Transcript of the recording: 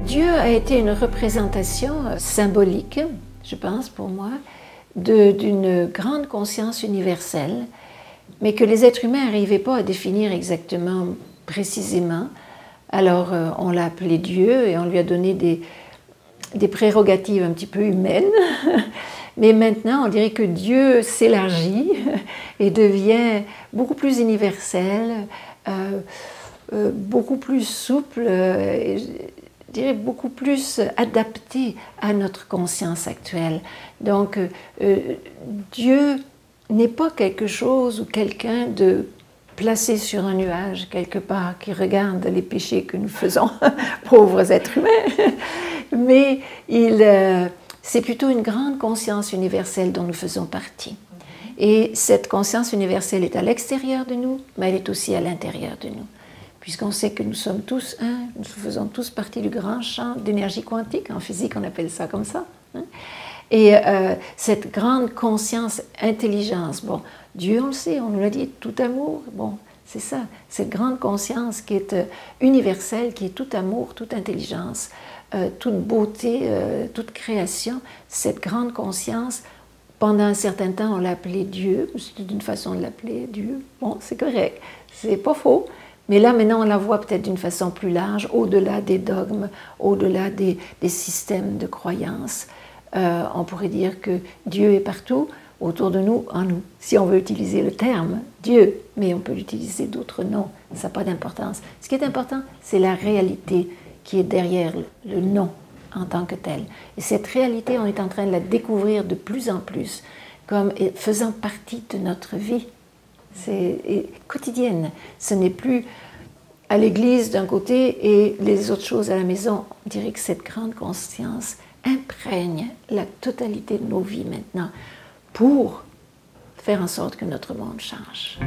Dieu a été une représentation symbolique, je pense pour moi, d'une grande conscience universelle, mais que les êtres humains n'arrivaient pas à définir exactement, précisément. Alors on l'a appelé Dieu et on lui a donné des prérogatives un petit peu humaines, mais maintenant on dirait que Dieu s'élargit et devient beaucoup plus universel, beaucoup plus souple, je dirais beaucoup plus adapté à notre conscience actuelle. Donc Dieu n'est pas quelque chose ou quelqu'un de placé sur un nuage quelque part qui regarde les péchés que nous faisons, pauvres êtres humains, mais c'est plutôt une grande conscience universelle dont nous faisons partie. Et cette conscience universelle est à l'extérieur de nous, mais elle est aussi à l'intérieur de nous. Puisqu'on sait que nous sommes tous un, nous faisons tous partie du grand champ d'énergie quantique, en physique on appelle ça comme ça. Hein? Et cette grande conscience, intelligence, bon, Dieu on le sait, on nous l'a dit, tout amour, bon, c'est ça, cette grande conscience qui est universelle, qui est tout amour, toute intelligence, toute beauté, toute création, cette grande conscience, pendant un certain temps on l'a appelé Dieu, c'est une façon de l'appeler Dieu, bon c'est correct, c'est pas faux. Mais là, maintenant, on la voit peut-être d'une façon plus large, au-delà des dogmes, au-delà des systèmes de croyances. On pourrait dire que Dieu est partout, autour de nous, en nous. Si on veut utiliser le terme Dieu, mais on peut utiliser d'autres noms, ça n'a pas d'importance. Ce qui est important, c'est la réalité qui est derrière le nom en tant que tel. Et cette réalité, on est en train de la découvrir de plus en plus, comme faisant partie de notre vie. C'est quotidienne. Ce n'est plus à l'église d'un côté et les autres choses à la maison. On dirait que cette grande conscience imprègne la totalité de nos vies maintenant pour faire en sorte que notre monde change.